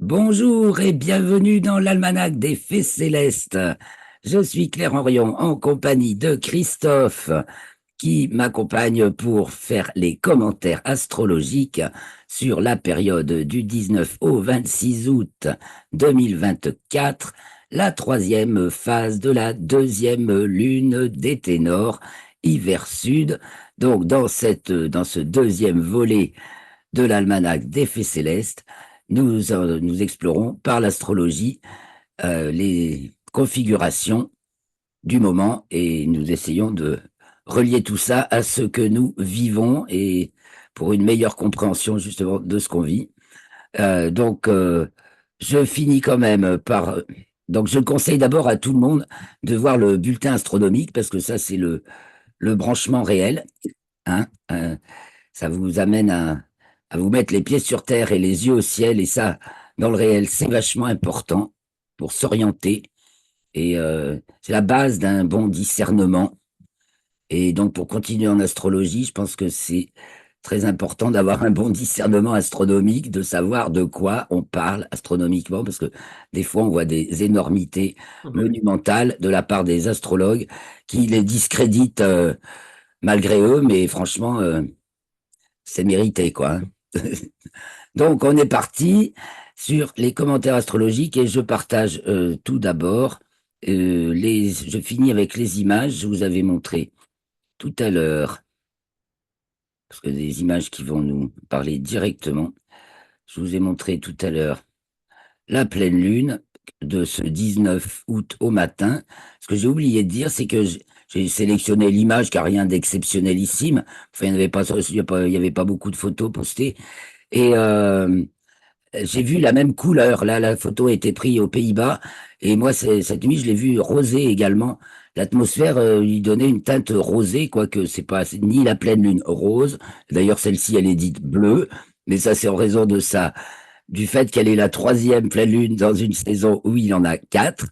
Bonjour et bienvenue dans l'Almanach des Fées Célestes. Je suis Claire Henrion en compagnie de Christophe qui m'accompagne pour faire les commentaires astrologiques sur la période du 19 au 26 août 2024, la troisième phase de la deuxième lune des ténors, hiver sud. Donc dans ce deuxième volet de l'Almanach des Fées Célestes, nous explorons par l'astrologie les configurations du moment et nous essayons de relier tout ça à ce que nous vivons et pour une meilleure compréhension justement de ce qu'on vit. Je finis quand même par... Donc, je conseille d'abord à tout le monde de voir le bulletin astronomique parce que ça, c'est le branchement réel. Hein, ça vous amène à vous mettre les pieds sur terre et les yeux au ciel, et ça, dans le réel, c'est vachement important pour s'orienter, et c'est la base d'un bon discernement. Et donc, pour continuer en astrologie, je pense que c'est très important d'avoir un bon discernement astronomique, de savoir de quoi on parle astronomiquement, parce que des fois, on voit des énormités Mhm. monumentales de la part des astrologues qui les discréditent malgré eux, mais franchement, c'est mérité, quoi. Hein. Donc, on est parti sur les commentaires astrologiques et je partage tout d'abord je finis avec les images. Je vous avais montré tout à l'heure, parce que des images qui vont nous parler directement. Je vous ai montré tout à l'heure la pleine lune de ce 19 août au matin. Ce que j'ai oublié de dire, c'est que j'ai sélectionné l'image, car rien d'exceptionnelissime. Enfin, il y avait pas beaucoup de photos postées. Et j'ai vu la même couleur. Là, la photo a été prise aux Pays-Bas. Et moi, cette nuit, je l'ai vue rosée également. L'atmosphère lui donnait une teinte rosée, quoique c'est ni la pleine lune rose. D'ailleurs, celle-ci, elle est dite bleue. Mais ça, c'est en raison du fait qu'elle est la troisième pleine lune dans une saison où il y en a quatre.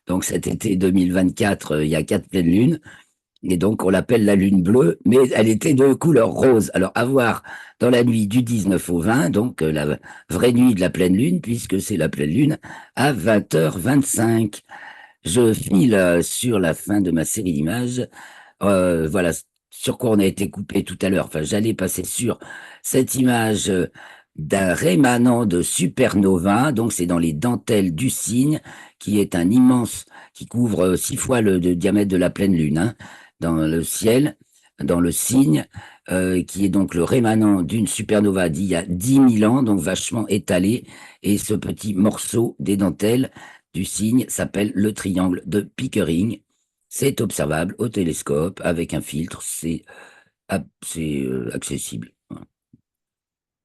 Donc cet été 2024, il y a quatre pleines lunes. Et donc, on l'appelle la lune bleue, mais elle était de couleur rose. Alors, à voir dans la nuit du 19 au 20, donc la vraie nuit de la pleine lune, puisque c'est la pleine lune, à 20h25. Je file sur la fin de ma série d'images. Voilà sur quoi on a été coupé tout à l'heure. Enfin, j'allais passer sur cette image d'un rémanent de supernova. Donc, c'est dans les dentelles du Cygne, qui est un immense, qui couvre 6 fois le diamètre de la pleine lune, hein, dans le ciel, dans le Cygne, qui est donc le rémanent d'une supernova d'il y a 10 000 ans, donc vachement étalé. Et ce petit morceau des dentelles du Cygne s'appelle le triangle de Pickering. C'est observable au télescope avec un filtre, c'est accessible.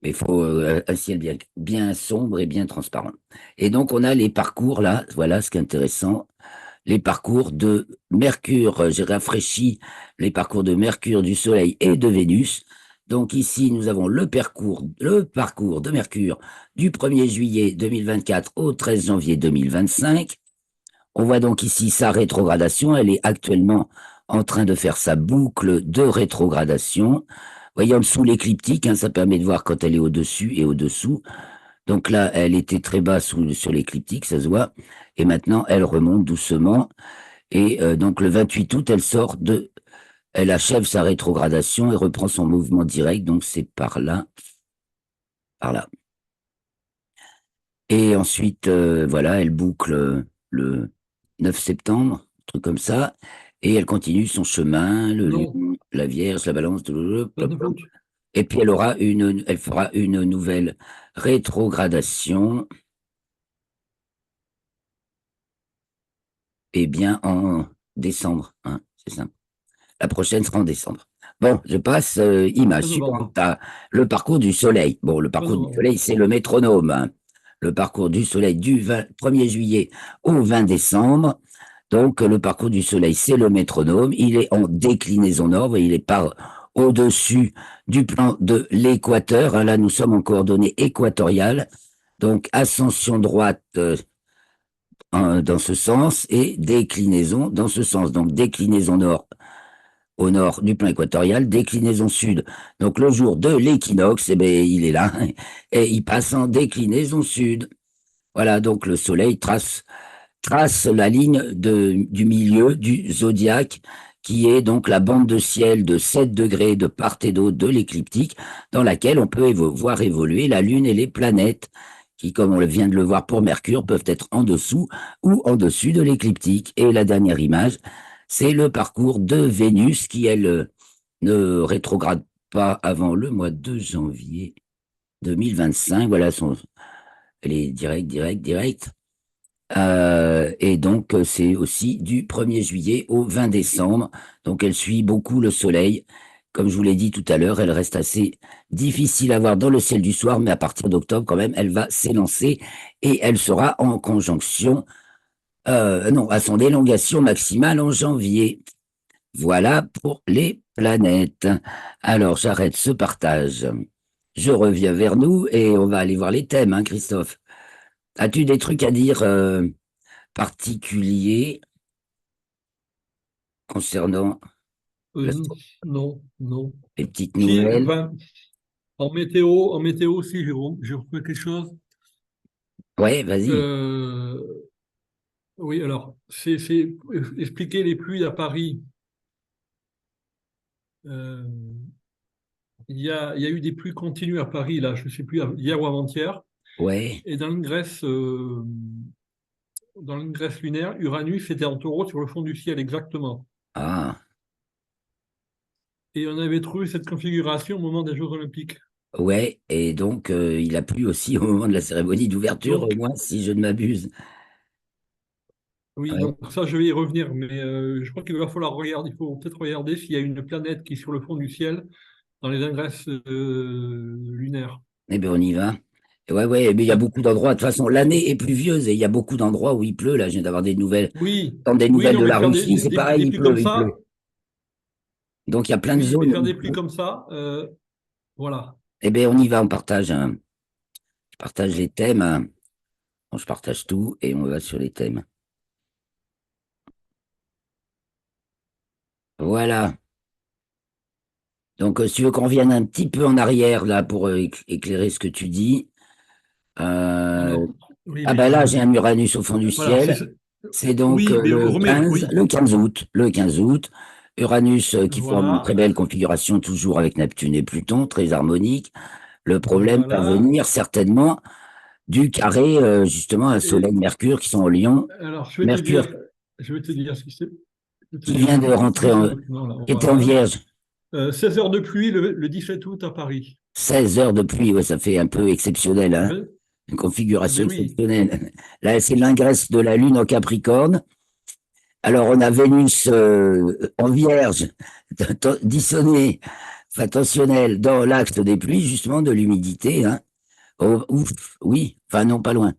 Mais il faut un ciel bien sombre et bien transparent. Et donc, on a les parcours là, voilà ce qui est intéressant, les parcours de Mercure. J'ai rafraîchi les parcours de Mercure, du Soleil et de Vénus. Donc ici, nous avons le parcours de Mercure du 1er juillet 2024 au 13 janvier 2025. On voit donc ici sa rétrogradation. Elle est actuellement en train de faire sa boucle de rétrogradation. Voyez en dessous l'écliptique, hein, ça permet de voir quand elle est au-dessus et au-dessous. Donc là, elle était très bas sur l'écliptique, ça se voit. Et maintenant, elle remonte doucement. Et donc le 28 août, elle achève sa rétrogradation et reprend son mouvement direct. Donc c'est par là, par là. Et ensuite, voilà, elle boucle le 9 septembre, un truc comme ça, et elle continue son chemin, le Non, lion, la Vierge, la Balance, plop, 29 plop. août. Et puis elle fera une nouvelle rétrogradation, et bien en décembre, hein, c'est ça. La prochaine sera en décembre. Bon, je passe image 13 novembre. suivante à le parcours du Soleil. Bon, le 13 parcours du novembre. Soleil, c'est le métronome, hein. Le parcours du Soleil du 1er juillet au 20 décembre. Donc, le parcours du Soleil, c'est le métronome. Il est en déclinaison nord et il est par au-dessus du plan de l'équateur. Hein. Là, nous sommes en coordonnées équatoriales. Donc, ascension droite dans ce sens et déclinaison dans ce sens. Donc, déclinaison nord au nord du plan équatorial, déclinaison sud. Donc, le jour de l'équinoxe, eh ben, il est là et il passe en déclinaison sud. Voilà, donc le Soleil trace la ligne du milieu du zodiaque, qui est donc la bande de ciel de 7 degrés de part et d'autre de l'écliptique, dans laquelle on peut voir évoluer la Lune et les planètes, qui, comme on vient de le voir pour Mercure, peuvent être en dessous ou en dessus de l'écliptique. Et la dernière image, c'est le parcours de Vénus, qui, elle, ne rétrograde pas avant le mois de janvier 2025. Voilà, elle est directe. Et donc, c'est aussi du 1er juillet au 20 décembre. Donc, elle suit beaucoup le soleil. Comme je vous l'ai dit tout à l'heure, elle reste assez difficile à voir dans le ciel du soir, mais à partir d'octobre, quand même, elle va s'élancer et elle sera en conjonction, non, à son élongation maximale en janvier. Voilà pour les planètes. Alors, j'arrête ce partage. Je reviens vers nous et on va aller voir les thèmes, hein, Christophe. As-tu des trucs à dire particuliers concernant Euh, non, non. les petites Si, nouvelles? enfin, en météo aussi, j'ai retrouvé quelque chose. Ouais, vas-y. Euh, oui, alors, c'est expliquer les pluies à Paris. Euh, il y a eu des pluies continues à Paris, là, je ne sais plus, hier ou avant-hier. Ouais. Et dans une Grèce lunaire, Uranus était en taureau sur le fond du ciel, exactement. Ah, Et on avait trouvé cette configuration au moment des Jeux Olympiques. ouais. Et donc, il a plu aussi au moment de la cérémonie d'ouverture, au Donc, moins, si je ne m'abuse. oui, Ouais. donc ça, je vais y revenir, mais je crois qu'il va falloir regarder, il faut peut-être regarder s'il y a une planète qui est sur le fond du ciel dans les ingresses lunaires. Eh bien, on y va. Et ouais, ouais, mais il y a Ça- beaucoup d'endroits. De toute façon, l'année est pluvieuse et il y a beaucoup d'endroits où il pleut. Là, je viens d'avoir des nouvelles. oui, Dans des oui, nouvelles non, de mais la faire Russie, c'est pareil, des pluies comme il pleut. ça, Donc, il y a plein de oui, mais zones faire où il des pluies pleut. comme ça, voilà. Eh bien, on y va, on partage. Je partage les thèmes. Bon, je partage tout et on va sur les thèmes. Voilà. Donc, si tu veux qu'on revienne un petit peu en arrière, là, pour éclairer ce que tu dis. Euh, Alors, oui, ah mais ben là, j'ai un Uranus au fond du voilà, ciel. C'est donc oui, mais remets, oui, le 15 août. Le 15 août. Uranus qui forme une très voilà, belle configuration, toujours avec Neptune et Pluton, très harmonique. Le problème va voilà. venir certainement du carré, justement, à Et Soleil-Mercure qui sont en Lion. alors, Mercure je vais te dire ce qui s'est, je vais te qui dire vient de ce qui rentrer est ce en, document-là. qui était en Voilà. Vierge. 16 heures de pluie le 17 août à Paris. 16 heures de pluie, ouais, ça fait un peu exceptionnel, hein. Vingt- Une Mais configuration oui, exceptionnelle. Là, c'est l'ingresse de la Lune en Capricorne. Alors, on a Vénus en Vierge, dissonée, enfin tensionnelle, dans l'axe des pluies, justement, de l'humidité. Hein. Oh, ouf, oui, enfin non, pas loin.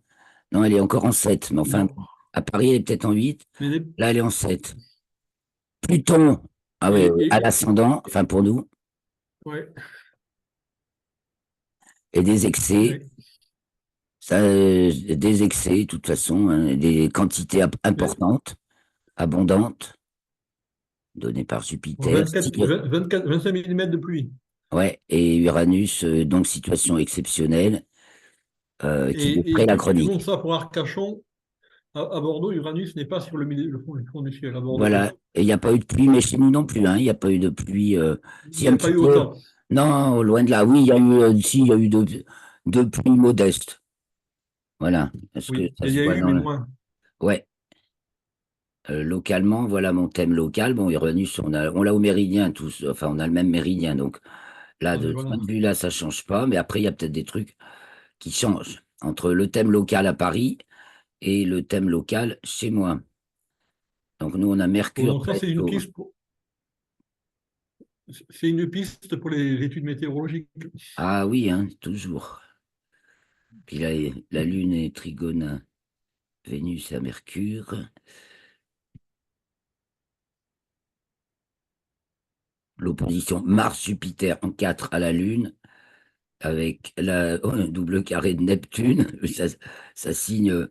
Non, elle est encore en 7, mais enfin, bon. à Paris, elle est peut-être en 8. Mais Là, elle est en 7. Pluton, ah ouais, à et- l'ascendant, enfin pour nous, ouais, et des excès. ouais. Ça, des excès, de toute façon, hein, des quantités Mais importantes, abondantes, données par Jupiter. 25 millimètres de pluie. Ouais, et Uranus, donc situation exceptionnelle, qui est Et tu pré-lachronique. montes ça pour Arcachon. À Bordeaux, Uranus n'est pas sur le fond du ciel, à Bordeaux. Voilà, et il n'y a pas eu de pluie, mais chez nous non plus, hein, il n'y a pas eu de pluie, Il si n'y un a petit pas eu peu, autant. non, loin de là, oui, il y a eu, si, il y a eu de pluie modeste, voilà, est-ce que Oui, ça il se y a voit eu, dans mais le... moins. Ouais, localement, voilà mon thème local, bon, Uranus, on l'a au méridien tous, enfin, on a le même méridien, donc là, Ah, mais de ce point voilà. de vue-là, ça change pas, mais après, il y a peut-être des trucs qui changent entre le thème local à Paris et le thème local chez moi. Donc nous, on a Bon, Mercure donc ça, presque c'est une piste pour les études météorologiques. Ah oui, hein, toujours. Puis là, la Lune est trigone à Vénus et à Mercure. L'opposition Mars-Jupiter en 4 à la Lune, avec un double carré de Neptune. Ça signe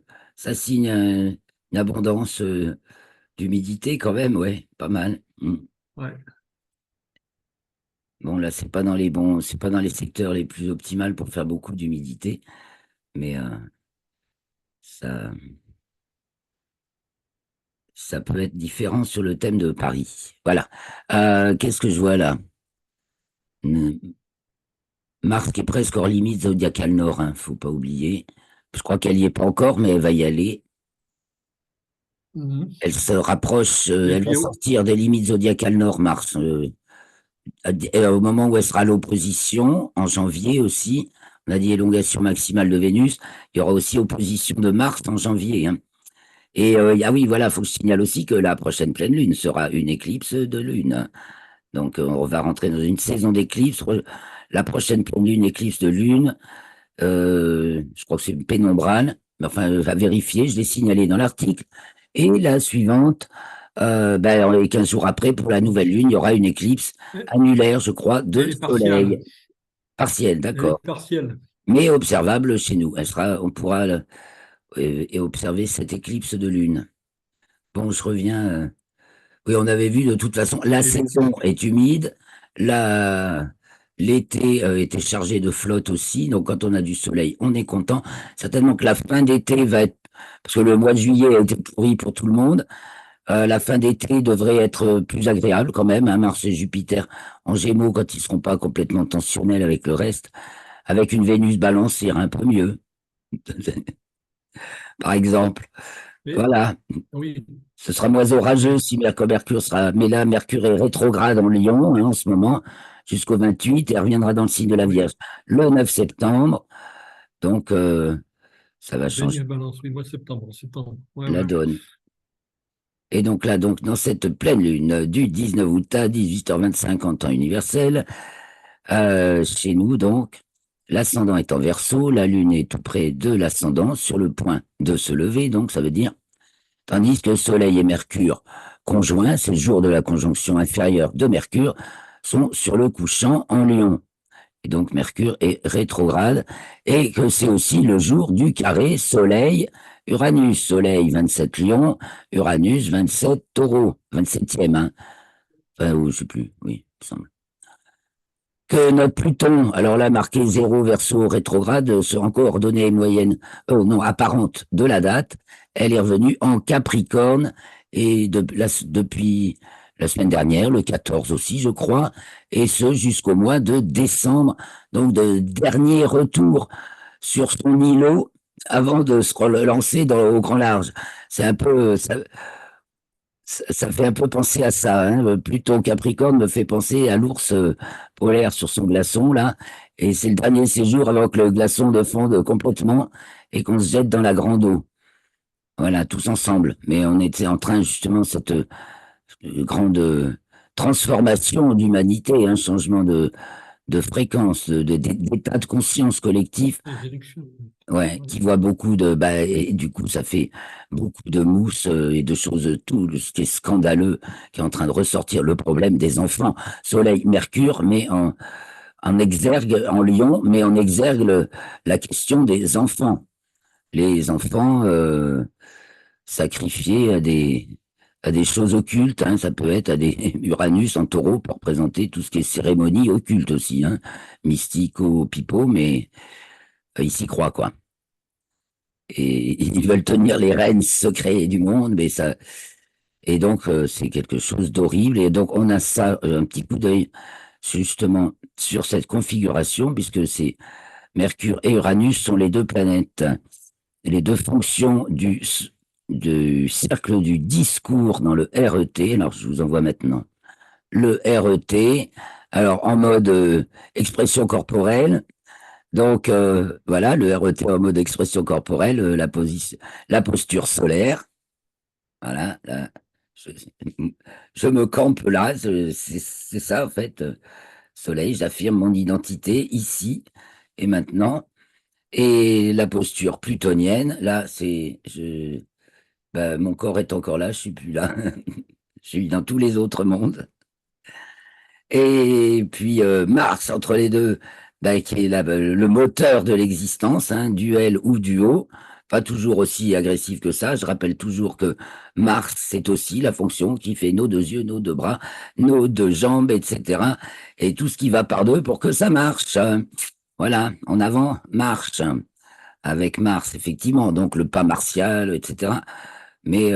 une abondance d'humidité quand même, ouais, pas mal. Mm. Ouais. Bon, là, c'est pas dans les secteurs les plus optimales pour faire beaucoup d'humidité, mais Ça, ça peut être différent sur le thème de Paris. Voilà. Qu'est-ce que je vois là? Hmm, Mars qui est presque hors limite zodiacale nord, hein, faut pas oublier. Je crois qu'elle y est pas encore, mais elle va y aller. Mhm. Elle se rapproche, Et elle va puis, sortir des limites zodiacales nord, Mars, au moment où elle sera à l'opposition, en janvier aussi. On a dit élongation maximale de Vénus. Il y aura aussi opposition de Mars en janvier, hein. Et ah oui, voilà, il faut que je signale aussi que la prochaine pleine lune sera une éclipse de lune, hein. Donc, on va rentrer dans une saison d'éclipses. La prochaine pleine lune, éclipse de lune, je crois que c'est pénombrale, mais enfin, à vérifier, je l'ai signalé dans l'article. Et la suivante, ben, 15 jours après, pour la nouvelle lune, il y aura une éclipse annulaire, je crois, de elle est partielle. soleil. Partielle, Elle est d'accord. partielle. Mais observable chez nous. On pourra et observer cette éclipse de lune. Bon, je reviens. Oui, on avait vu de toute façon, la Et donc, saison est humide, la, l'été était chargé de flotte aussi, donc quand on a du soleil, on est content. Certainement que la fin d'été va être, parce que le mois de juillet a été pourri pour tout le monde, la fin d'été devrait être plus agréable quand même, hein, Mars et Jupiter en Gémeaux quand ils seront pas complètement tensionnels avec le reste, avec une Vénus Balance, ça ira un peu mieux, par exemple. mais, Voilà. oui, Ce sera moins orageux oui, si Mercure sera. Mais là, Mercure est rétrograde en Lion, hein, en ce moment, jusqu'au 28, et reviendra dans le signe de la oui. Vierge le 9 septembre. Donc, ça va changer Vénus Balance, oui, mois de septembre, septembre. Ouais, la ouais. donne. Et donc là, donc, dans cette pleine lune du 19 août à 18h25 en temps universel, chez nous, donc, l'ascendant est en Verseau, la lune est tout près de l'ascendant, sur le point de se lever, donc ça veut dire. Tandis que Soleil et Mercure conjoints, c'est le jour de la conjonction inférieure de Mercure, sont sur le couchant en Lion. Et donc Mercure est rétrograde et que c'est aussi le jour du carré Soleil-Uranus. Soleil 27 Lion, Uranus 27 Taureau, 27e, hein. Enfin, ou je sais plus, oui, il me semble. Que notre Pluton, alors là marqué 0 verso rétrograde, sur en coordonnées moyennes, non, apparente de la date, elle est revenue en Capricorne et depuis la semaine dernière, le 14 aussi, je crois, et ce jusqu'au mois de décembre, donc de dernier retour sur son îlot avant de se relancer au grand large. C'est un peu, ça fait un peu penser à ça, hein. Pluton Capricorne me fait penser à l'ours polaire sur son glaçon, là. Et c'est le dernier séjour avant que le glaçon ne fonde complètement et qu'on se jette dans la grande eau. Voilà, tous ensemble. Mais on était en train, justement, cette grande transformation d'humanité, un changement de fréquence, d'état de conscience collectif. Les élections. Ouais, Ouais. qui voit beaucoup de, bah, et du coup, ça fait beaucoup de mousse et de choses, tout ce qui est scandaleux, qui est en train de ressortir, le problème des enfants. Soleil, Mercure, mais en exergue, en Lion, mais en exergue la question des enfants. Les enfants sacrifiés à des choses occultes, hein, ça peut être à des Uranus en taureau pour représenter tout ce qui est cérémonie occulte aussi, hein, mystico, pipeau, mais ils s'y croient, quoi. Et ils veulent tenir les rênes secrets du monde, mais ça, et donc c'est quelque chose d'horrible. Et donc on a ça, un petit coup d'œil justement sur cette configuration, puisque c'est Mercure et Uranus sont les deux planètes, les deux fonctions du cercle du discours dans le RET. Alors je vous envoie maintenant le RET. Alors en mode expression corporelle. Donc voilà, le RET en mode expression corporelle, la posture solaire. Voilà, là, je, je me campe là, c'est ça en fait. Soleil, j'affirme mon identité ici et maintenant. Et la posture plutonienne, là, mon corps est encore là, je suis plus là. Je suis dans tous les autres mondes. Et puis Mars entre les deux, bah, qui est le moteur de l'existence, hein, duel ou duo, pas toujours aussi agressif que ça. Je rappelle toujours que Mars, c'est aussi la fonction qui fait nos deux yeux, nos deux bras, nos deux jambes, etc. Et tout ce qui va par deux pour que ça marche. Voilà, en avant, marche. avec Mars, effectivement, donc le pas martial, etc. Mais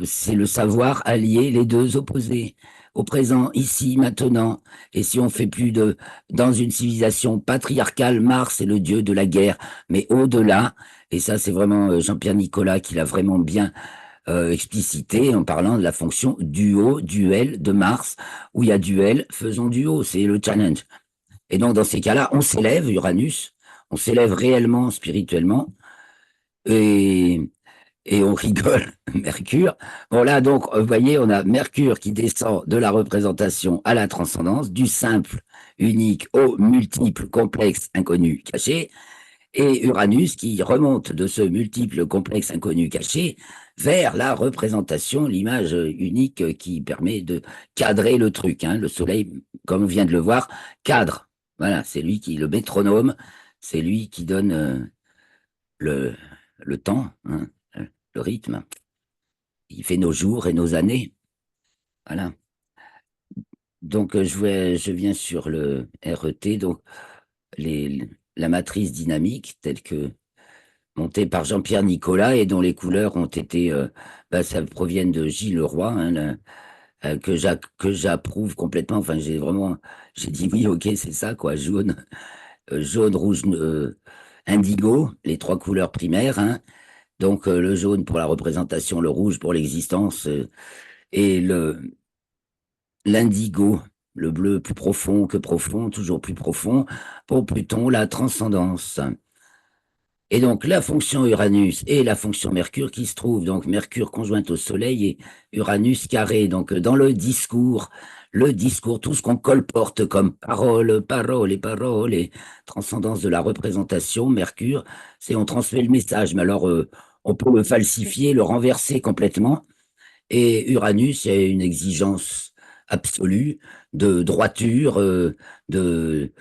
c'est le savoir allier les deux opposés, au présent, ici, maintenant. Et si on fait plus de... Dans une civilisation patriarcale, Mars est le dieu de la guerre, mais au-delà, et ça c'est vraiment Jean-Pierre Nicolas qui l'a vraiment bien explicité en parlant de la fonction duo, duel de Mars, où il y a duel, faisons duo, c'est le challenge. Et donc dans ces cas-là, on s'élève, Uranus, on s'élève réellement, spirituellement, et on rigole, Mercure. Bon là, donc, vous voyez, on a Mercure qui descend de la représentation à la transcendance, du simple, unique au multiple, complexe, inconnu, caché, et Uranus qui remonte de ce multiple, complexe, inconnu, caché vers la représentation, l'image unique qui permet de cadrer le truc. Hein. Le Soleil, comme on vient de le voir, cadre. Voilà, c'est lui qui, le métronome, c'est lui qui donne le, le temps, hein, le rythme. Il fait nos jours et nos années. Voilà. Donc, je viens sur le RET, donc les, la matrice dynamique telle que montée par Jean-Pierre Nicolas et dont les couleurs ont été, ça proviennent de Gilles Leroy, hein, que j'approuve complètement. Enfin, j'ai dit oui, ok, c'est ça, quoi, jaune, jaune, rouge, indigo, les trois couleurs primaires, hein. Donc, le jaune pour la représentation, le rouge pour l'existence, et l'indigo, le bleu plus profond que profond, toujours plus profond, pour Pluton, la transcendance. Et donc la fonction Uranus et la fonction Mercure qui se trouvent, donc Mercure conjointe au Soleil et Uranus carré. Donc dans le discours, tout ce qu'on colporte comme parole, parole et transcendance de la représentation, Mercure, c'est on transmet le message. Mais alors on peut le falsifier, le renverser complètement. Et Uranus, il y a une exigence absolue de droiture, de,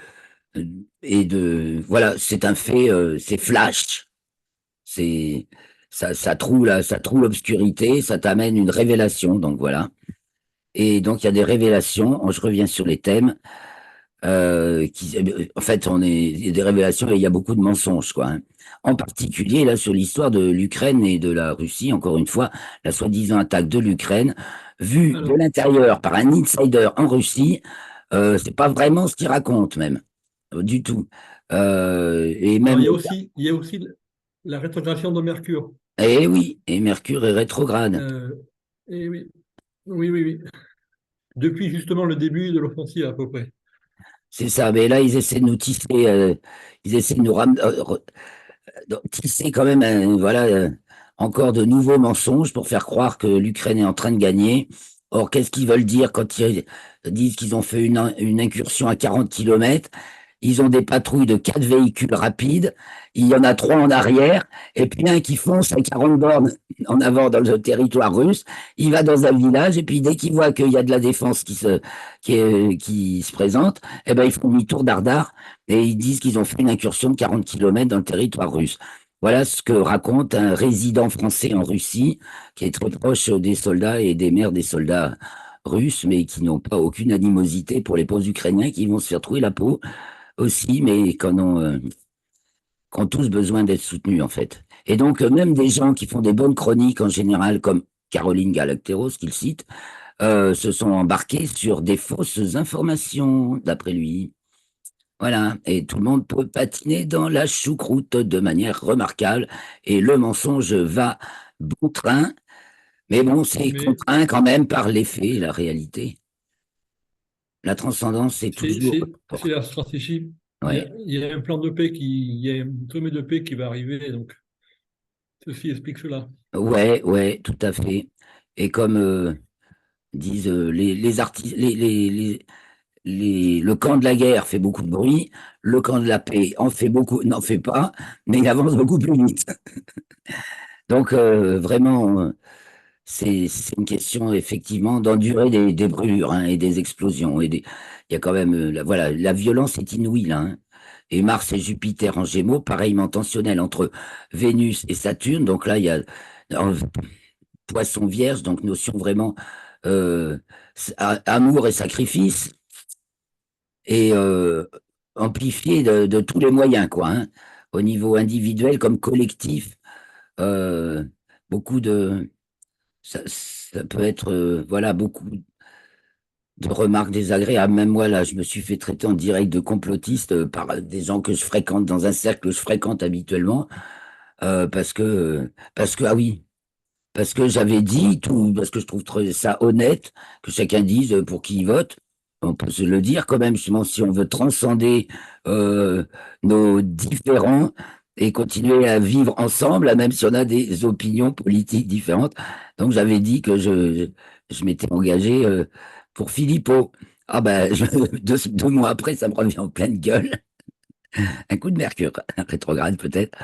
et de, voilà, c'est un fait, c'est flash, c'est, ça trouve l'obscurité, ça t'amène une révélation, donc voilà. Et donc il y a des révélations, je reviens sur les thèmes, en fait, il y a des révélations et il y a beaucoup de mensonges, quoi. Hein. En particulier, là, sur l'histoire de l'Ukraine et de la Russie, encore une fois, la soi-disant attaque de l'Ukraine, vue de Alors, l'intérieur par un insider en Russie, c'est pas vraiment ce qu'il raconte, même, du tout. Et alors, même, il y a aussi la rétrogradation de Mercure. eh oui, et Mercure est rétrograde. Euh, et oui, oui, oui, oui. Depuis justement le début de l'offensive à peu près. C'est ça, mais là, ils essaient de nous tisser, ils essaient de nous tisser quand même, voilà, encore de nouveaux mensonges pour faire croire que l'Ukraine est en train de gagner. Or, qu'est-ce qu'ils veulent dire quand ils disent qu'ils ont fait une incursion à 40 kilomètres? Ils ont des patrouilles de 4 véhicules rapides. Il y en a 3 en arrière, et puis un qui fonce à 40 bornes en avant dans le territoire russe. Il va dans un village, et puis dès qu'il voit qu'il y a de la défense qui se présente, eh ben, ils font demi-tour dardard, et ils disent qu'ils ont fait une incursion de 40 kilomètres dans le territoire russe. Voilà ce que raconte un résident français en Russie, qui est très proche des soldats et des mères des soldats russes, mais qui n'ont pas aucune animosité pour les pauvres Ukrainiens qui vont se faire trouer la peau aussi, mais qui ont tous besoin d'être soutenus, en fait. Et donc, même des gens qui font des bonnes chroniques en général, comme Caroline Galacteros, qu'il cite, se sont embarqués sur des fausses informations, d'après lui. Voilà, et tout le monde peut patiner dans la choucroute de manière remarquable, et le mensonge va bon train, mais bon, c'est Mais contraint quand même par les faits, la réalité. La transcendance, c'est toujours... c'est la stratégie. Ouais, Il y a un plan de paix il y a un sommet de paix qui va arriver, donc ceci explique cela. ouais, ouais, tout à fait. Et comme disent les artistes, le camp de la guerre fait beaucoup de bruit, le camp de la paix en fait beaucoup, n'en fait pas, mais il avance beaucoup plus vite. Donc vraiment, c'est une question effectivement d'endurer des brûlures hein, et des explosions. Il y a quand même, voilà, la violence est inouïe là. Hein. Et Mars et Jupiter en Gémeaux, pareillement tensionnel entre Vénus et Saturne. Donc là, il y a en Poisson Vierge, donc notion vraiment euh, amour et sacrifice, et amplifié de tous les moyens, quoi. Hein. au niveau individuel comme collectif. Euh, beaucoup de ça peut être voilà beaucoup de remarques désagréables. Même moi là, je me suis fait traiter en direct de complotiste par des gens que je fréquente dans un cercle que je fréquente habituellement parce que ah oui. Parce que j'avais dit tout, parce que je trouve ça honnête que chacun dise pour qui il vote. On peut se le dire quand même, justement, si on veut transcender euh, nos différends et continuer à vivre ensemble, même si on a des opinions politiques différentes. Donc j'avais dit que je m'étais engagé pour Philippot. Ah ben, 2 mois après, ça me revient en pleine gueule. Un coup de mercure, rétrograde peut-être.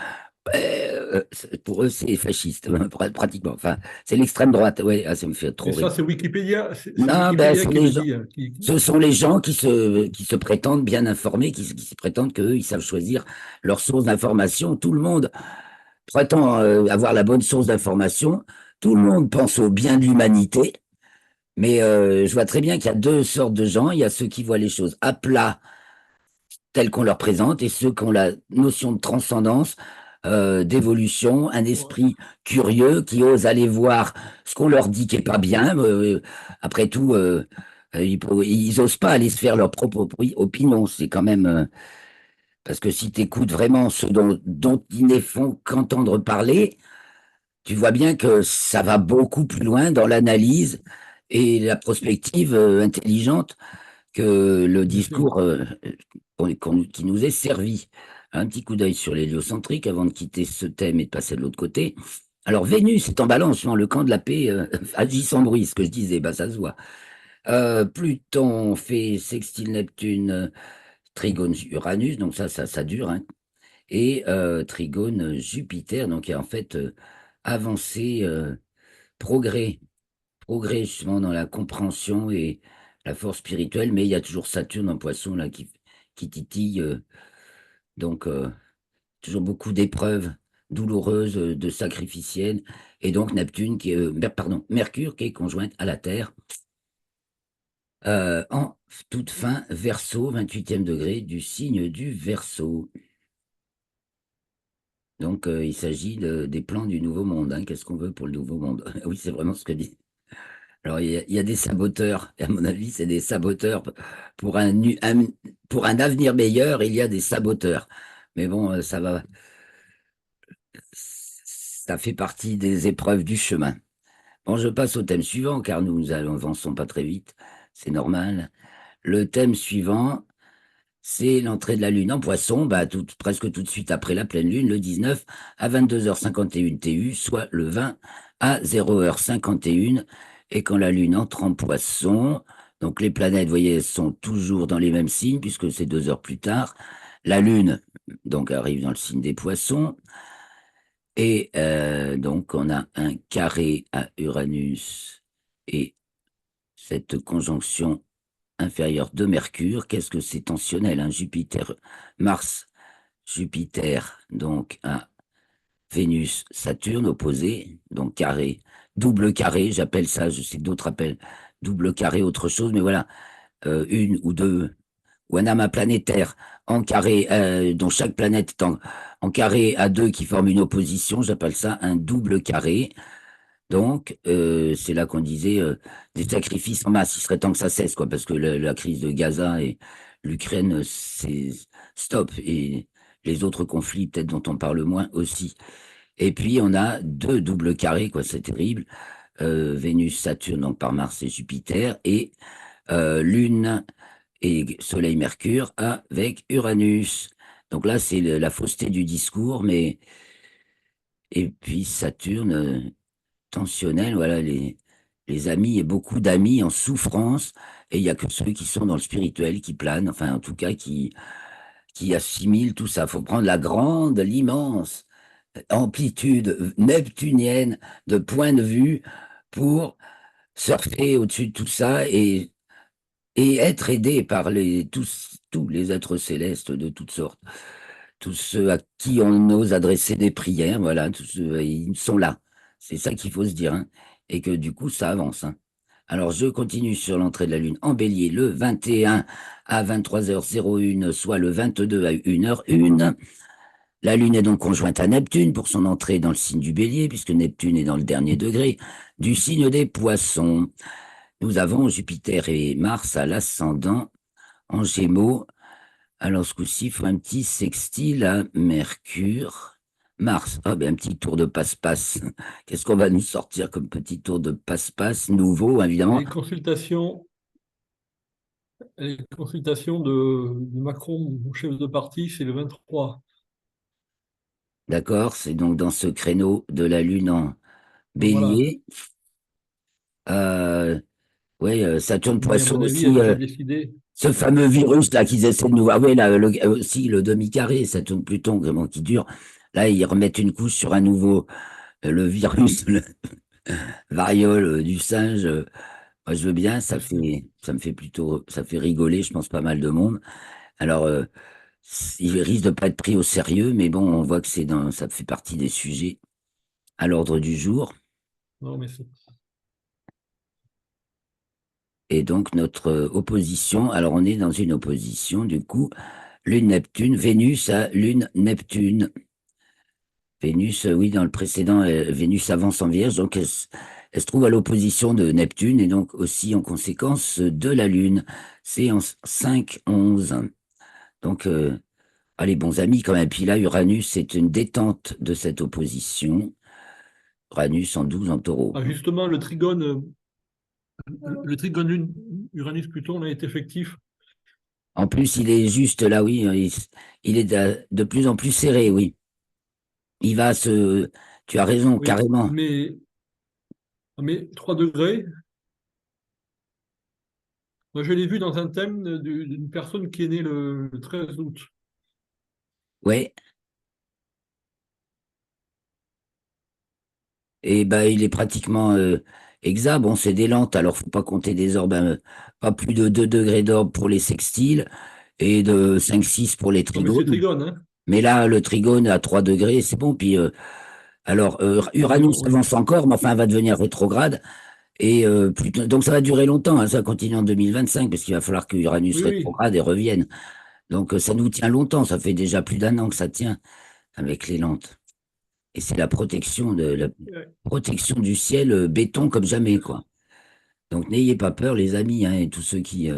Pour eux, c'est fasciste, pratiquement. Enfin, c'est l'extrême droite. Oui, ah, ça me fait Et trop ça, rire. c'est Wikipédia, c'est Non, ben, Wikipédia qui le dit, hein, ce sont les gens qui se prétendent bien informés, qui se prétendent qu'eux, ils savent choisir leur source d'information. Tout le monde prétend avoir la bonne source d'information. Tout le monde pense au bien de l'humanité. Mais je vois très bien qu'il y a deux sortes de gens. Il y a ceux qui voient les choses à plat tels qu'on leur présente et ceux qui ont la notion de transcendance, d'évolution, un Ouais. esprit curieux qui ose aller voir ce qu'on leur dit qui est pas bien. Après tout, ils osent pas aller se faire leur propre opinion. C'est quand même parce que si tu écoutes vraiment ce dont ils ne font qu'entendre parler, tu vois bien que ça va beaucoup plus loin dans l'analyse et la prospective intelligente que le Bien sûr. discours qui nous est servi. Un petit coup d'œil sur l'héliocentrique avant de quitter ce thème et de passer de l'autre côté. Alors, Vénus est en balance dans le camp de la paix, agit sans bruit, ce que je disais, bah, ça se voit. Pluton fait sextile Neptune, trigone Uranus, donc ça dure, hein, et trigone Jupiter, donc il y a en fait avancée, progrès progrès justement dans la compréhension et la force spirituelle, mais il y a toujours Saturne en poisson là qui titille, donc toujours beaucoup d'épreuves douloureuses, de sacrificielles, et donc Neptune qui est, pardon, Mercure qui est conjointe à la Terre en toute fin Verseau, 28e degré du signe du Verseau. Donc il s'agit des plans du nouveau monde, hein. Qu'est-ce qu'on veut pour le nouveau monde? Oui, c'est vraiment ce que dit. Alors, il y a des saboteurs, et à mon avis, c'est des saboteurs pour pour un avenir meilleur, il y a des saboteurs. Mais bon, ça fait partie des épreuves du chemin. Bon, je passe au thème suivant, car nous avançons pas très vite, c'est normal. Le thème suivant, c'est l'entrée de la Lune en Poisson, bah, presque tout de suite après la pleine Lune, le 19 à 22h51 TU, soit le 20 à 0h51. Et quand la Lune entre en Poisson, donc les planètes, vous voyez, elles sont toujours dans les mêmes signes, puisque c'est 2 heures plus tard. La Lune, donc, arrive dans le signe des Poissons. Et donc, on a un carré à Uranus et cette conjonction inférieure de Mercure. Qu'est-ce que c'est tensionnel, hein? Jupiter, Mars, Jupiter, donc à Vénus, Saturne opposé, donc carré, double carré, j'appelle ça, je sais que d'autres appellent double carré autre chose, mais voilà, une ou deux, ou un amas planétaire en carré, dont chaque planète est en carré à deux qui forment une opposition, j'appelle ça un double carré. Donc, c'est là qu'on disait des sacrifices en masse. Il serait temps que ça cesse, quoi, parce que la crise de Gaza et l'Ukraine, c'est stop. Et les autres conflits, peut-être dont on parle moins aussi. Et puis, on a deux doubles carrés, quoi, c'est terrible. Vénus, Saturne, donc par Mars et Jupiter, et Lune et Soleil, Mercure avec Uranus. Donc là, c'est la fausseté du discours, mais. Et puis Saturne. Tensionnel, voilà, les amis et beaucoup d'amis en souffrance, et il n'y a que ceux qui sont dans le spirituel qui planent, enfin en tout cas qui assimilent tout ça. Il faut prendre la grande, l'immense amplitude neptunienne de point de vue pour surfer au-dessus de tout ça et être aidé par tous les êtres célestes de toutes sortes, tous ceux à qui on ose adresser des prières, voilà, tous ceux, ils sont là. C'est ça qu'il faut se dire, hein, et que du coup, ça avance, hein. Alors, je continue sur l'entrée de la Lune en bélier le 21 à 23h01, soit le 22 à 1h01. La Lune est donc conjointe à Neptune pour son entrée dans le signe du Bélier, puisque Neptune est dans le dernier degré du signe des Poissons. Nous avons Jupiter et Mars à l'ascendant en Gémeaux. Alors, ce coup-ci, il faut un petit sextile à Mercure. Mars, ah ben, un petit tour de passe-passe. Qu'est-ce qu'on va nous sortir comme petit tour de passe-passe nouveau, évidemment? Les consultations, les consultations de Macron, mon chef de parti, c'est le 23. D'accord, c'est donc dans ce créneau de la Lune en Donc voilà. Bélier. Euh, ouais, Saturne Mais à Poisson mon avis, il a aussi, déjà décidé. ce fameux virus là qu'ils essaient de nous voir. Oui, là, aussi le demi-carré, Saturne Pluton, vraiment qui dure. Là, ils remettent une couche sur un nouveau, le virus, le variole du singe. Moi, je veux bien, ça me fait plutôt, ça fait rigoler, je pense, pas mal de monde. Alors, il risque de pas être pris au sérieux, mais bon, on voit que ça fait partie des sujets à l'ordre du jour. Non, mais Et donc, notre opposition, alors on est dans une opposition, du coup, Lune-Neptune, Vénus à Lune-Neptune. Vénus, oui, dans le précédent, Vénus avance en Vierge, donc elle se trouve à l'opposition de Neptune et donc aussi en conséquence de la Lune. C'est en 5-11. Donc, allez, bons amis quand même. Puis là, Uranus, c'est une détente de cette opposition. Uranus en 12 en taureau. ah, justement, le trigone Lune, Uranus-Pluton, là, est effectif. En plus, il est juste là, oui, il est de plus en plus serré, oui. Il va se... Tu as raison, Oui, carrément. mais 3 degrés. Moi, je l'ai vu dans un thème d'une personne qui est née le 13 août. Ouais. Et ben, il est pratiquement exact. Bon, c'est des lentes, alors faut pas compter des orbes, pas plus de 2 degrés d'orbe pour les sextiles et de 5-6 pour les Non, mais c'est trigones. trigone, hein? Mais là, le trigone à 3 degrés, c'est bon. Puis, alors, Uranus Quasiment, oui. avance encore, mais enfin, elle va devenir rétrograde. Et donc, ça va durer longtemps, hein, ça continue en 2025, parce qu'il va falloir que Uranus Oui, oui. rétrograde et revienne. Donc, ça nous tient longtemps. Ça fait déjà plus d'un an que ça tient avec les lentes. Et c'est la protection du ciel béton comme jamais, quoi. Donc n'ayez pas peur, les amis, hein, et tous ceux qui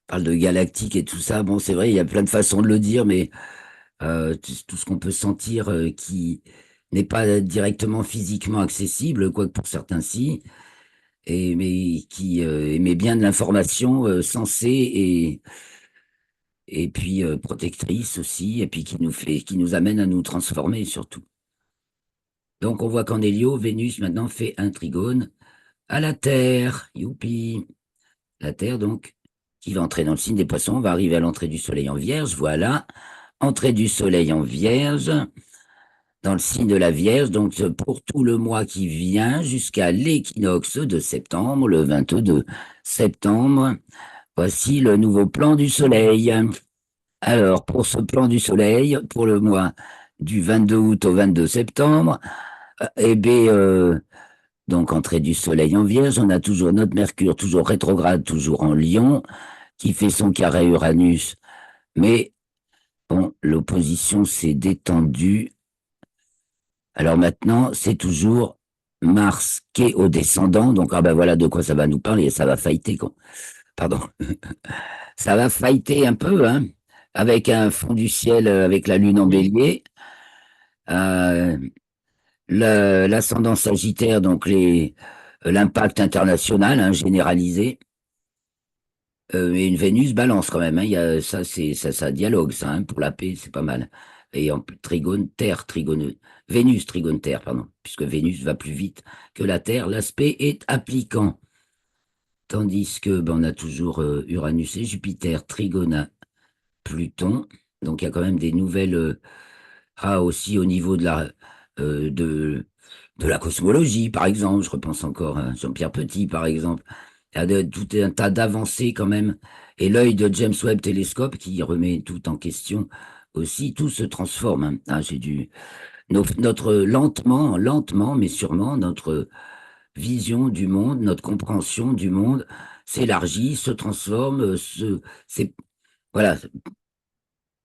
parlent de galactique et tout ça. Bon, c'est vrai, il y a plein de façons de le dire, mais tout ce qu'on peut sentir qui n'est pas directement physiquement accessible, quoique pour certains si, mais qui émet bien de l'information sensée et puis protectrice aussi, et puis qui nous amène à nous transformer surtout. Donc on voit qu'en Hélio, Vénus maintenant fait un trigone à la Terre. Youpi! La Terre, donc, qui va entrer dans le signe des Poissons, va arriver à l'entrée du Soleil en Vierge. Voilà, entrée du Soleil en Vierge, dans le signe de la Vierge, donc pour tout le mois qui vient, jusqu'à l'équinoxe de septembre, le 22 septembre. Voici le nouveau plan du Soleil. Alors, pour ce plan du Soleil, pour le mois du 22 août au 22 septembre, eh bien, donc, entrée du Soleil en Vierge, on a toujours notre Mercure, toujours rétrograde, toujours en Lion, qui fait son carré Uranus. Mais bon, l'opposition s'est détendue. Alors maintenant, c'est toujours Mars qui est au descendant. Donc, ah ben voilà de quoi ça va nous parler. Ça va fighter, quoi. Pardon. Ça va fighter un peu, hein, avec un fond du ciel, avec la Lune en Oui. bélier. Euh, L'ascendant sagittaire, donc l'impact international, hein, généralisé. Et une Vénus balance quand même, hein. Il y a, ça dialogue, ça, hein, pour la paix, c'est pas mal. Et en trigone, Terre, trigone, Vénus, trigone Terre, pardon, puisque Vénus va plus vite que la Terre, l'aspect est appliquant. Tandis que ben, on a toujours Uranus et Jupiter, trigone à Pluton. Donc il y a quand même des nouvelles aussi au niveau euh, de, de la cosmologie, par exemple. Je repense encore à Jean-Pierre Petit, par exemple. Il y a tout un tas d'avancées quand même. Et l'œil de James Webb Télescope qui remet tout en question aussi, tout se transforme, hein. Ah, notre lentement, lentement, mais sûrement, notre vision du monde, notre compréhension du monde s'élargit, se transforme, c'est, voilà,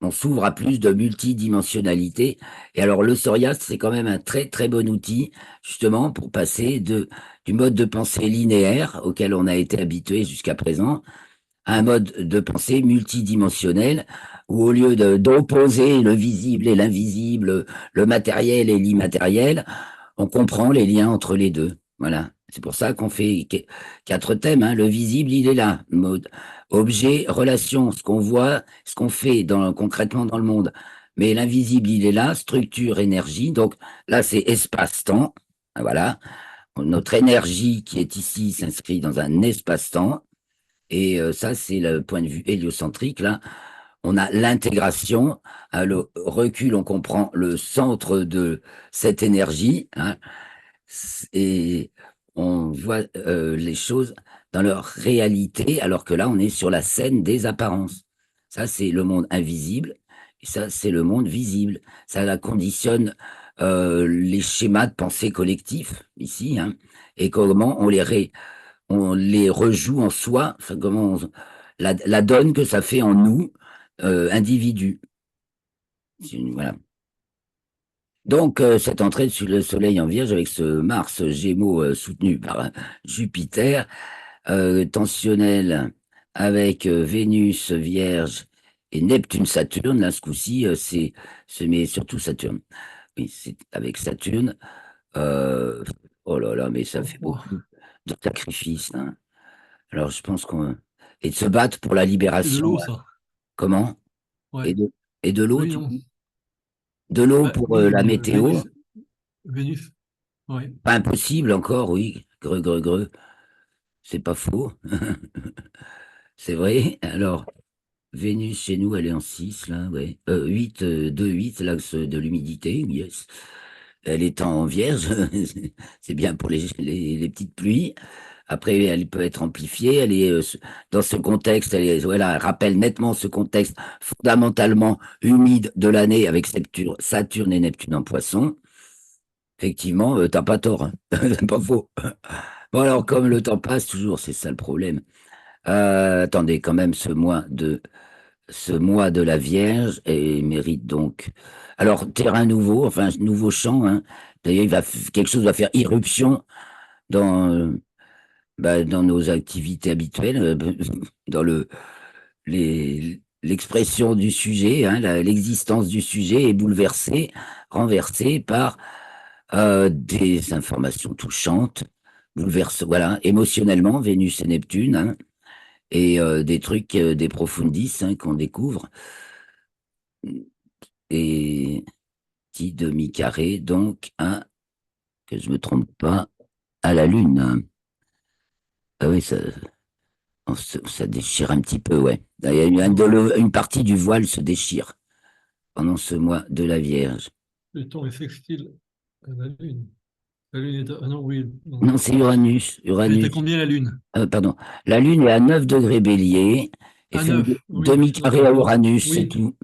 on s'ouvre à plus de multidimensionnalité. Et alors, le psoriaste, c'est quand même un très, très bon outil, justement, pour passer du mode de pensée linéaire auquel on a été habitué jusqu'à présent à un mode de pensée multidimensionnel où au lieu d'opposer le visible et l'invisible, le matériel et l'immatériel, on comprend les liens entre les deux. Voilà. C'est pour ça qu'on fait quatre thèmes, hein. Le visible, il est là. Mode, objet, relation, ce qu'on voit, ce qu'on fait concrètement dans le monde. Mais l'invisible, il est là. Structure, énergie. Donc là, c'est espace-temps. Voilà. Notre énergie qui est ici s'inscrit dans un espace-temps. Et ça, c'est le point de vue héliocentrique. Là, on a l'intégration. Le recul, on comprend le centre de cette énergie, hein, et on voit les choses dans leur réalité, alors que là, on est sur la scène des apparences. Ça, c'est le monde invisible, et ça, c'est le monde visible. Ça la conditionne les schémas de pensée collectifs ici, hein, et comment on les rejoue en soi, enfin, la donne que ça fait en nous, individus. Voilà. Donc, cette entrée sur le Soleil en Vierge avec ce Mars Gémeaux soutenu par Jupiter, tensionnel avec Vénus Vierge et Neptune Saturne, là, ce coup-ci, mais surtout Saturne. Oui, c'est avec Saturne. euh, oh là là, mais ça fait Oh, beaucoup de sacrifices, hein. Alors, je pense qu'on. Et de se battre pour la c'est de libération. l'eau, ça. Comment? Ouais. Et de l'eau, Oui, tu non. dis? De l'eau Bah, pour oui, la mais météo. Vénus. Vénus. Ouais. Pas impossible encore, oui. Greu, greu, greu. C'est pas faux. C'est vrai. Alors, Vénus, chez nous, elle est en 6 là, ouais. 8, 2, 8, l'axe de l'humidité, yes. Elle est en vierge. C'est bien pour les petites pluies. Après, elle peut être amplifiée. Elle est dans ce contexte, voilà, elle rappelle nettement ce contexte fondamentalement humide de l'année avec Saturne et Neptune en Poisson. Effectivement, t'as pas tort, hein. C'est pas faux. Bon alors, comme le temps passe toujours, c'est ça le problème. Attendez, quand même, ce mois de la Vierge et mérite donc. Alors, terrain nouveau, enfin nouveau champ, hein. D'ailleurs, quelque chose va faire irruption dans dans nos activités habituelles, dans l'expression du sujet, hein, l'existence du sujet est bouleversée, renversée par des informations touchantes, voilà, émotionnellement, Vénus et Neptune, hein, et des trucs, des profundis, hein, qu'on découvre, et petit demi-carré, donc, hein, que je me trompe pas, à la Lune, hein. Ah oui, ça déchire un petit peu, ouais. Il y a une partie du voile se déchire pendant ce mois de la Vierge. Pluton est sextile à la Lune. La Lune est. Ah non, oui. Non. Non, c'est Uranus. Elle est à Uranus. combien la Lune? Pardon. La Lune est à 9 degrés Bélier et À fait un 9. Oui, demi-carré à d'accord. Uranus, c'est Oui, tout.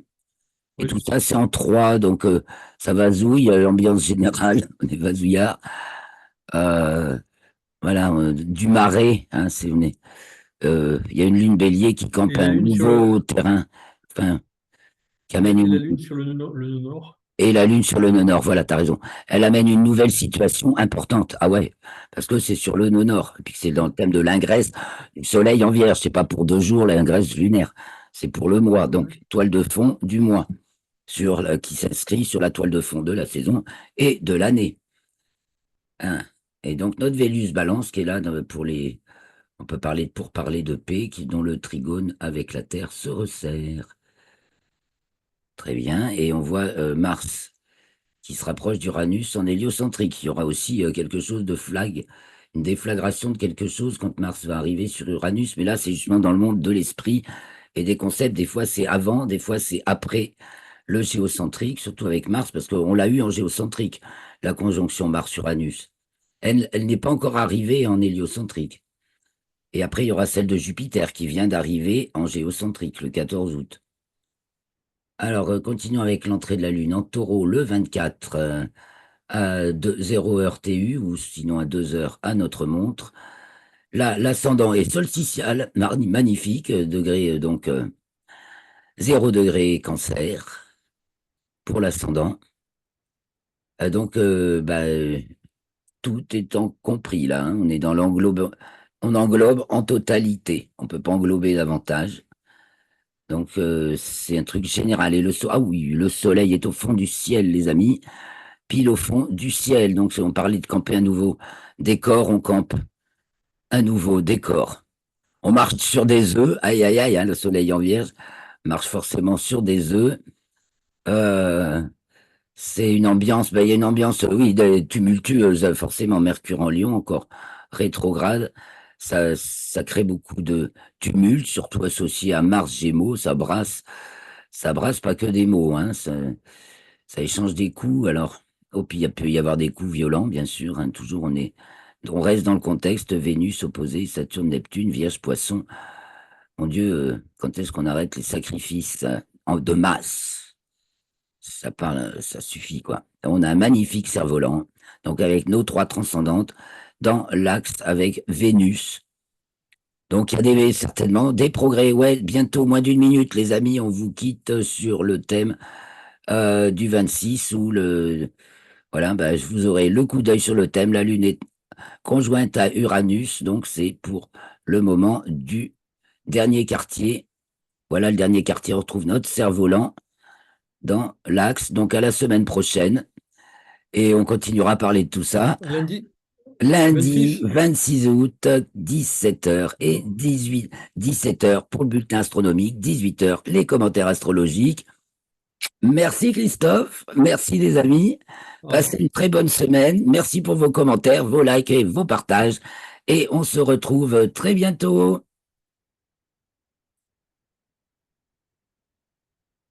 Et tout oui. ça, c'est en 3, donc ça vasouille, l'ambiance générale, on est vasouillard. Euh, voilà, du marais, hein, il y a une lune Bélier qui campe Et la un Lune sur nouveau le. terrain, enfin, qui amène Et la une, Lune sur le nord. et la Lune sur le nœud nord, voilà, t'as raison. Elle amène une nouvelle situation importante. Ah ouais, parce que c'est sur le nœud nord, et puis que c'est dans le thème de l'ingresse du Soleil en Vierge. C'est pas pour 2 jours l'ingresse lunaire, c'est pour le mois. Donc, toile de fond du mois, qui s'inscrit sur la toile de fond de la saison et de l'année, hein. Et donc, notre Vénus Balance qui est là on peut pour parler de paix, dont le trigone avec la Terre se resserre. Très bien. Et on voit Mars qui se rapproche d'Uranus en héliocentrique. Il y aura aussi quelque chose de une déflagration de quelque chose quand Mars va arriver sur Uranus, mais là, c'est justement dans le monde de l'esprit et des concepts. Des fois, c'est avant, des fois, c'est après le géocentrique, surtout avec Mars, parce qu'on l'a eu en géocentrique, la conjonction Mars-Uranus. Elle n'est pas encore arrivée en héliocentrique. Et après, il y aura celle de Jupiter qui vient d'arriver en géocentrique le 14 août. Alors, continuons avec l'entrée de la Lune en taureau le 24 à 0 heure TU, ou sinon à 2 heures à notre montre. Là, l'ascendant est solstitial, magnifique, degré donc 0 degré Cancer pour l'ascendant. Donc, tout étant compris là, hein, on est dans on englobe en totalité. On peut pas englober davantage. Donc, c'est un truc général. Ah oui, le soleil est au fond du ciel, les amis, pile au fond du ciel. Donc, si on parlait de camper un nouveau décor, on campe un nouveau décor. On marche sur des œufs. Aïe, aïe, aïe, hein, le soleil en vierge marche forcément sur des œufs. Euh, c'est une ambiance, il y a une ambiance, oui, tumultueuse, forcément. Mercure en Lion, encore rétrograde. Ça crée beaucoup de tumulte, surtout associé à Mars Gémeaux. Ça brasse pas que des mots, hein, ça échange des coups. Alors, puis il peut y avoir des coups violents, bien sûr, hein, toujours on reste dans le contexte Vénus opposée, Saturne, Neptune, Vierge, Poisson. Mon Dieu, quand est-ce qu'on arrête les sacrifices de masse? Ça parle, ça suffit, quoi. On a un magnifique cerf-volant, donc avec nos 3 transcendantes, dans l'axe avec Vénus. Donc il y a certainement des progrès. Ouais, bientôt moins d'une minute, les amis, on vous quitte sur le thème du 26 où voilà, je vous aurai le coup d'œil sur le thème. La Lune est conjointe à Uranus, donc c'est pour le moment du dernier quartier. Voilà le dernier quartier, on retrouve notre cerf-volant dans l'axe. Donc à la semaine prochaine et on continuera à parler de tout ça. Lundi Lundi 26. 26 août, 17h et 17h pour le bulletin astronomique, 18h les commentaires astrologiques. Merci Christophe, merci les amis. Passez une très bonne semaine. Merci pour vos commentaires, vos likes et vos partages. Et on se retrouve très bientôt.